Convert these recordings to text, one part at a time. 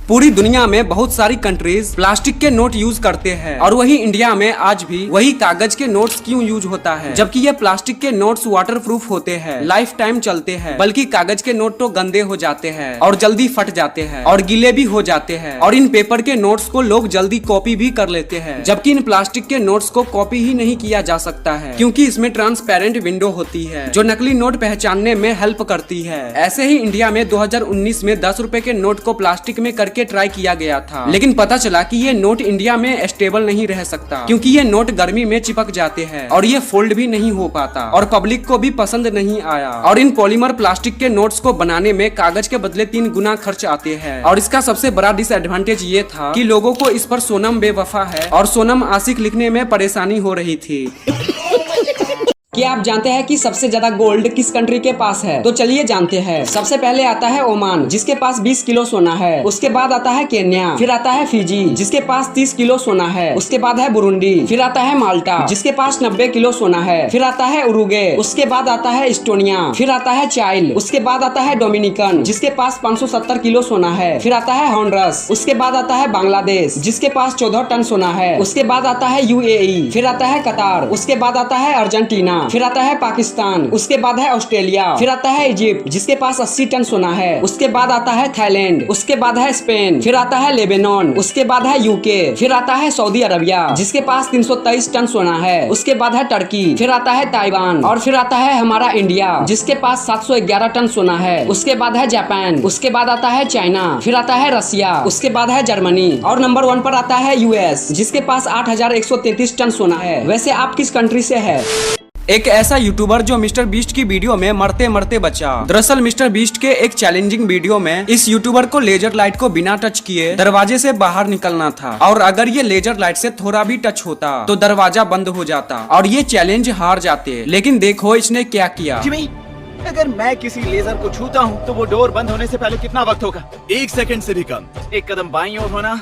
पूरी दुनिया में बहुत सारी कंट्रीज प्लास्टिक के नोट यूज करते हैं और वही इंडिया में आज भी वही कागज के नोट्स क्यों यूज होता है, जबकि ये प्लास्टिक के नोट्स वाटर प्रूफ होते हैं, लाइफ टाइम चलते हैं, बल्कि कागज के नोट तो गंदे हो जाते हैं और जल्दी फट जाते हैं और गीले भी हो जाते हैं। और इन पेपर के नोट्स को लोग जल्दी कॉपी भी कर लेते हैं, जबकि इन प्लास्टिक के नोट्स को कॉपी ही नहीं किया जा सकता है, क्योंकि इसमें ट्रांसपेरेंट विंडो होती है जो नकली नोट पहचानने में हेल्प करती है। ऐसे ही इंडिया में 2019 में 10 रुपए के नोट को प्लास्टिक में करके ट्राई किया गया था, लेकिन पता चला कि ये नोट इंडिया में स्टेबल नहीं रह सकता, क्योंकि ये नोट गर्मी में चिपक जाते हैं और ये फोल्ड भी नहीं हो पाता और पब्लिक को भी पसंद नहीं आया। और इन पॉलीमर प्लास्टिक के नोट्स को बनाने में कागज के बदले 3 गुना खर्च आते हैं। और इसका सबसे बड़ा डिसएडवांटेज ये था कि लोगों को इस पर सोनम बेवफा है और सोनम आशिक लिखने में परेशानी हो रही थी। क्या आप जानते हैं कि सबसे ज्यादा गोल्ड किस कंट्री के पास है? तो चलिए जानते हैं। सबसे पहले आता है ओमान, जिसके पास 20 किलो सोना है। उसके बाद आता है केन्या, फिर आता है फिजी, जिसके पास 30 किलो सोना है। उसके बाद है बुरुंडी, फिर आता है माल्टा, जिसके पास 90 किलो सोना है। फिर आता है उरुगे, उसके बाद आता है इस्टोनिया, फिर आता है चाइल, उसके बाद आता है डोमिनिकन, जिसके पास 570 किलो सोना है। फिर आता है हॉन्डरस, उसके बाद आता है बांग्लादेश, जिसके पास 14 टन सोना है। उसके बाद आता है यूएई, फिर आता है कतार, उसके बाद आता है अर्जेंटीना, फिर आता है पाकिस्तान, उसके बाद है ऑस्ट्रेलिया, फिर आता है इजिप्ट, जिसके पास 80 टन सोना है। उसके बाद आता है थाईलैंड, उसके बाद है स्पेन, फिर आता है लेबनान, उसके बाद है यूके, फिर आता है सऊदी अरबिया, जिसके पास 323 टन सोना है। उसके बाद है टर्की, फिर आता है ताइवान और फिर आता है हमारा इंडिया, जिसके पास 711 टन सोना है। उसके बाद है जापान, उसके बाद आता है चाइना, फिर आता है रसिया, उसके बाद है जर्मनी और नंबर 1 पर आता है यूएस, जिसके पास 8133 टन सोना है। वैसे आप किस कंट्री से है? एक ऐसा यूट्यूबर जो मिस्टर बीस्ट की वीडियो में मरते मरते बचा। दरअसल मिस्टर बीस्ट के एक चैलेंजिंग वीडियो में इस यूट्यूबर को लेजर लाइट को बिना टच किए दरवाजे से बाहर निकलना था, और अगर ये लेजर लाइट से थोड़ा भी टच होता तो दरवाजा बंद हो जाता और ये चैलेंज हार जाते। लेकिन देखो इसने क्या किया। अगर मैं किसी लेजर को छूता हूँ तो वो डोर बंद होने से पहले कितना वक्त होगा? 1 सेकंड से भी कम। एक कदम बाईं ओर होना,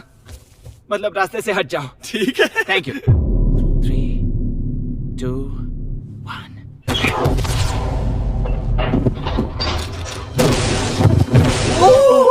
मतलब रास्ते से हट जाओ। ठीक है, थैंक यू। 3, 2, 1।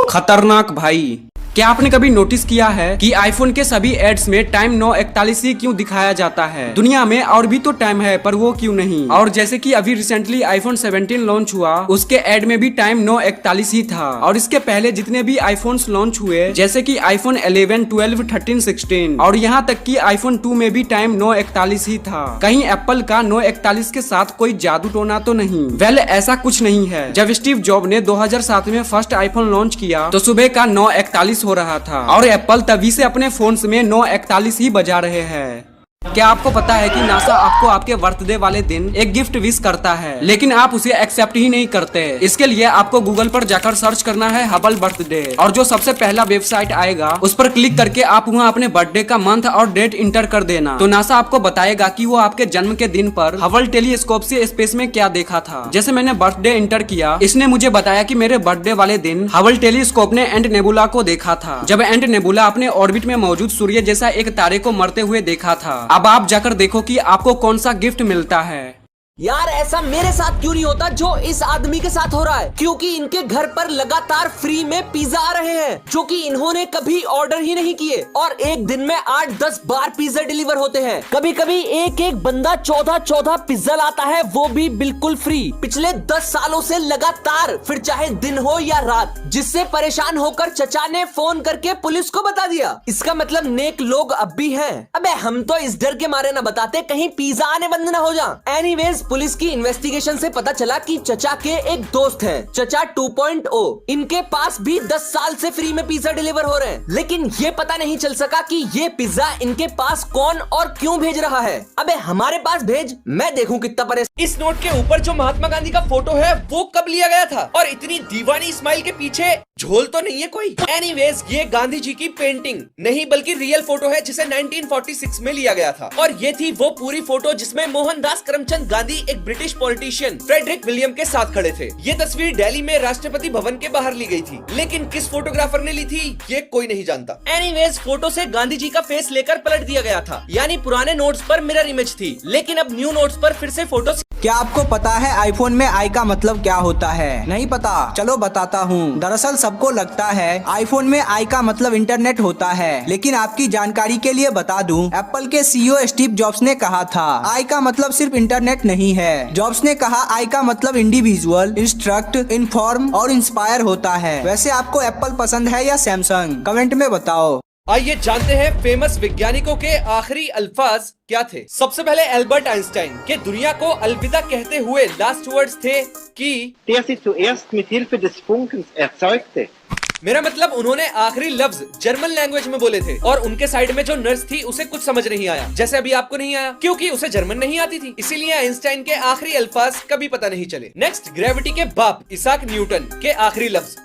खतरनाक भाई। क्या आपने कभी नोटिस किया है कि आईफोन के सभी एड्स में टाइम 9:41 ही क्यों दिखाया जाता है? दुनिया में और भी तो टाइम है, पर वो क्यों नहीं? और जैसे कि अभी रिसेंटली आईफोन 17 लॉन्च हुआ, उसके एड में भी टाइम 9:41 ही था। और इसके पहले जितने भी आईफोन्स लॉन्च हुए, जैसे कि आईफोन 11, 12, 13, 16 और यहाँ तक कि आईफोन 2 में भी टाइम 9:41 ही था। कहीं एप्पल का 9:41 के साथ कोई जादू टोना तो नहीं? वेल, ऐसा कुछ नहीं है। जब स्टीव जॉब ने 2007 में फर्स्ट आईफोन लॉन्च किया तो सुबह का 9:41 हो रहा था और एप्पल तभी से अपने फोन्स में 9:41 ही बजा रहे हैं। क्या आपको पता है कि नासा आपको आपके बर्थडे वाले दिन एक गिफ्ट विश करता है, लेकिन आप उसे एक्सेप्ट ही नहीं करते? इसके लिए आपको गूगल पर जाकर सर्च करना है हबल बर्थडे, और जो सबसे पहला वेबसाइट आएगा उस पर क्लिक करके आप वहाँ अपने बर्थडे का मंथ और डेट इंटर कर देना। तो नासा आपको बताएगा कि वो आपके जन्म के दिन पर हबल टेलीस्कोप से स्पेस में क्या देखा था। जैसे मैंने बर्थडे इंटर किया, इसने मुझे बताया कि मेरे बर्थडे वाले दिन हबल टेलीस्कोप ने एंड नेबुला को देखा था, जब एंड नेबुला अपने ऑर्बिट में मौजूद सूर्य जैसा एक तारे को मरते हुए देखा था। अब आप जाकर देखो कि आपको कौन सा गिफ्ट मिलता है। यार ऐसा मेरे साथ क्यों नहीं होता जो इस आदमी के साथ हो रहा है? क्योंकि इनके घर पर लगातार फ्री में पिज्जा आ रहे हैं, जो कि इन्होंने कभी ऑर्डर ही नहीं किए, और एक दिन में 8-10 बार पिज्जा डिलीवर होते हैं। कभी कभी एक बंदा 14 पिज्जा लाता है, वो भी बिल्कुल फ्री, पिछले 10 सालों से लगातार, फिर चाहे दिन हो या रात। जिससे परेशान होकर चचा ने फोन करके पुलिस को बता दिया। इसका मतलब नेक लोग अब भी हैं। अबे हम तो इस डर के मारे ना बताते कहीं पिज्जा आने बंद ना हो जाए। एनीवेज, पुलिस की इन्वेस्टिगेशन से पता चला कि चचा के एक दोस्त हैं, चचा 2.0। इनके पास भी 10 साल से फ्री में पिज्जा डिलीवर हो रहे हैं, लेकिन ये पता नहीं चल सका कि ये पिज्जा इनके पास कौन और क्यों भेज रहा है। अबे हमारे पास भेज, मैं देखूं कितना परेशान। इस नोट के ऊपर जो महात्मा गांधी का फोटो है वो कब लिया गया था? और इतनी दीवानी स्माइल के पीछे झोल तो नहीं है कोई? एनीवेज, ये गांधी जी की पेंटिंग नहीं बल्कि रियल फोटो है, जिसे 1946 में लिया गया था। और ये थी वो पूरी फोटो जिसमें मोहनदास करमचंद गांधी गांधी एक ब्रिटिश पॉलिटिशियन फ्रेडरिक विलियम के साथ खड़े थे। ये तस्वीर दिल्ली में राष्ट्रपति भवन के बाहर ली गई थी, लेकिन किस फोटोग्राफर ने ली थी ये कोई नहीं जानता। एनीवेज, फोटो से गांधी जी का फेस लेकर पलट दिया गया था, यानी पुराने नोट्स पर मिरर इमेज थी, लेकिन अब न्यू नोट्स पर फिर से फोटो। क्या आपको पता है आईफोन में आई का मतलब क्या होता है? नहीं पता? चलो बताता हूँ। दरअसल सबको लगता है आईफोन में आई का मतलब इंटरनेट होता है, लेकिन आपकी जानकारी के लिए बता दूं, एप्पल के सीईओ स्टीव जॉब्स ने कहा था आई का मतलब सिर्फ इंटरनेट नहीं है। जॉब्स ने कहा आई का मतलब इंडिविजुअल, इंस्ट्रक्ट, इन्फॉर्म और इंस्पायर होता है। वैसे आपको एप्पल पसंद है या सैमसंग? कमेंट में बताओ। आइए जानते हैं फेमस वैज्ञानिकों के आखिरी अल्फाज क्या थे। सबसे पहले एल्बर्ट आइंस्टाइन के दुनिया को अलविदा कहते हुए लास्ट वर्ड्स थे कि der sie zuerst mit Hilfe des Funkens erzeugte. मेरा मतलब उन्होंने आखिरी लफ्ज जर्मन लैंग्वेज में बोले थे और उनके साइड में जो नर्स थी उसे कुछ समझ नहीं आया, जैसे अभी आपको नहीं आया, क्योंकि उसे जर्मन नहीं आती थी। इसीलिए आइंस्टाइन के आखिरी अल्फाज कभी पता नहीं चले। नेक्स्ट, ग्रेविटी के बाप इसाक न्यूटन के आखिरी लफ्ज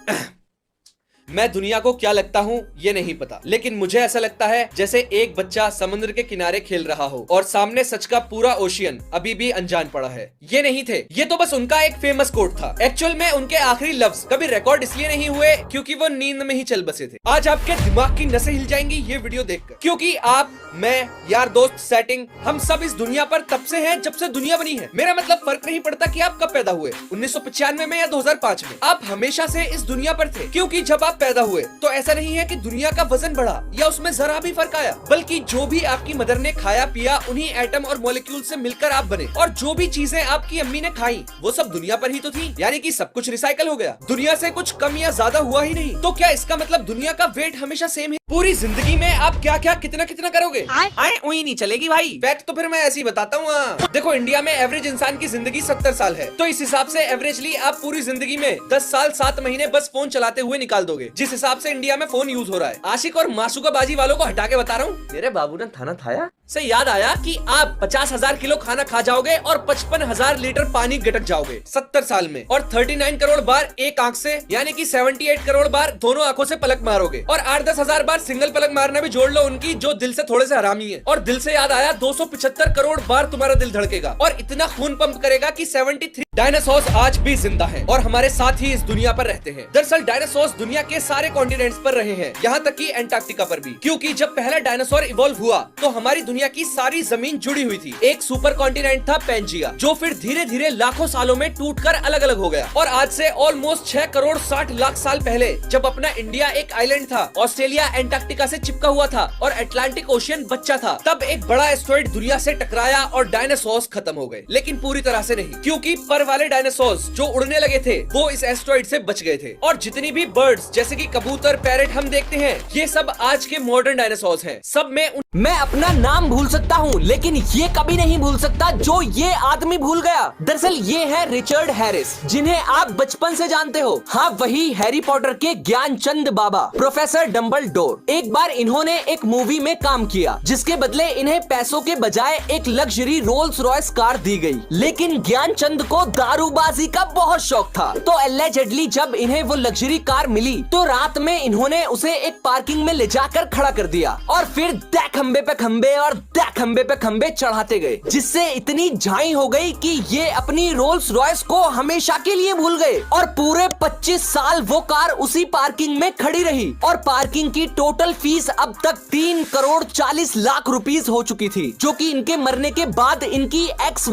मैं दुनिया को क्या लगता हूँ ये नहीं पता, लेकिन मुझे ऐसा लगता है जैसे एक बच्चा समुद्र के किनारे खेल रहा हो और सामने सच का पूरा ओशियन अभी भी अनजान पड़ा है। ये नहीं थे, ये तो बस उनका एक फेमस कोट था। एक्चुअल में उनके आखिरी लफ्ज कभी रिकॉर्ड इसलिए नहीं हुए क्योंकि वो नींद में ही चल बसे थे। आज आपके दिमाग की नसें हिल जाएंगी ये वीडियो देखकर, क्योंकि आप, मैं, यार दोस्त, सेटिंग, हम सब इस दुनिया पर तब से हैं जब से दुनिया बनी है। मेरा मतलब फर्क नहीं पड़ता कि आप कब पैदा हुए, 1995 में या 2005 में, आप हमेशा से इस दुनिया पर थे। क्योंकि जब आप पैदा हुए तो ऐसा नहीं है कि दुनिया का वजन बढ़ा या उसमें जरा भी फर्क आया, बल्कि जो भी आपकी मदर ने खाया पिया उन्हीं एटम और मॉलिक्यूल से मिलकर आप बने, और जो भी चीजें आपकी अम्मी ने खाई वो सब दुनिया पर ही तो थी, यानी कि सब कुछ रिसाइकल हो गया। दुनिया से कुछ कम या ज्यादा हुआ ही नहीं। तो क्या इसका मतलब दुनिया का वेट हमेशा सेम है? पूरी जिंदगी में आप क्या क्या कितना कितना करोगे? आए वही नहीं चलेगी भाई। फैक्ट तो फिर मैं ऐसे ही बताता हूँ। देखो, इंडिया में एवरेज इंसान की जिंदगी 70 साल है, तो इस हिसाब से एवरेजली आप पूरी जिंदगी में 10 साल 7 महीने बस फोन चलाते हुए निकाल दोगे। जिस हिसाब से इंडिया में फोन यूज हो रहा है, आशिक और मासूका बाजी वालों को हटा के बता रहा हूँ, मेरे बाबू ने खाना खाया से याद आया कि आप 50,000 किलो खाना खा जाओगे और 55,000 लीटर पानी गटक जाओगे 70 साल में, और 39 करोड़ बार एक आंख से, यानी कि 78 करोड़ बार दोनों आंखों से पलक मारोगे, और 8-10 हजार बार सिंगल पलक मारना भी जोड़ लो उनकी जो दिल से थोड़े से हरामी है। और दिल से याद आया 275 करोड़ बार तुम्हारा दिल धड़केगा और इतना खून पंप करेगा कि 73 डायनासोर्स आज भी जिंदा हैं और हमारे साथ ही इस दुनिया पर रहते हैं। दरअसल डायनासोर्स दुनिया के सारे कॉन्टिनेंट्स पर रहे हैं, यहाँ तक कि एंटार्क्टिका पर भी, क्योंकि जब पहला डायनासोर इवॉल्व हुआ तो हमारी दुनिया की सारी जमीन जुड़ी हुई थी। एक सुपर कॉन्टिनेंट था पेंजिया, जो फिर धीरे धीरे लाखों सालों में टूटकर अलग अलग हो गया। और आज से ऑलमोस्ट 6 करोड़ 60 लाख साल पहले जब अपना इंडिया एक आइलैंड था, ऑस्ट्रेलिया एंटार्क्टिका से चिपका हुआ था और अटलांटिक ओशियन बच्चा था, तब एक बड़ा एस्टेरॉइड दुनिया से टकराया और डायनासोर्स खत्म हो गए। लेकिन पूरी तरह से नहीं, क्योंकि पर वाले डायनासोर्स जो उड़ने लगे थे वो इस एस्टेरॉइड से बच गए थे। और जितनी भी बर्ड्स जैसे कि कबूतर, पैरेट हम देखते हैं, ये सब आज के मॉडर्न डायनासोर्स हैं। सब में मैं अपना नाम भूल सकता हूँ, लेकिन ये कभी नहीं भूल सकता जो ये आदमी भूल गया। दरअसल ये है रिचर्ड हैरिस, जिन्हें आप बचपन से जानते हो। हाँ, वही हैरी पॉटर के ज्ञानचंद बाबा, प्रोफेसर डम्बलडोर। एक बार इन्होंने एक मूवी में काम किया जिसके बदले इन्हें पैसों के बजाय एक लग्जरी रोल्स रॉयस कार दी गई। लेकिन ज्ञानचंद को दारूबाजी का बहुत शौक था, तो एलिजेडली जब इन्हें वो लग्जरी कार मिली तो रात में इन्होंने उसे एक पार्किंग में ले जाकर खड़ा कर दिया और फिर खंबे पे खंबे और खंबे पे खंबे चढ़ाते गए, जिससे इतनी झाई हो गई कि ये अपनी रोल्स रॉयस को हमेशा के लिए भूल गए। और पूरे 25 साल वो कार उसी पार्किंग में खड़ी रही और पार्किंग की टोटल फीस अब तक 3 करोड़ 40 लाख रुपीस हो चुकी थी, जो कि इनके मरने के बाद इनकी एक्स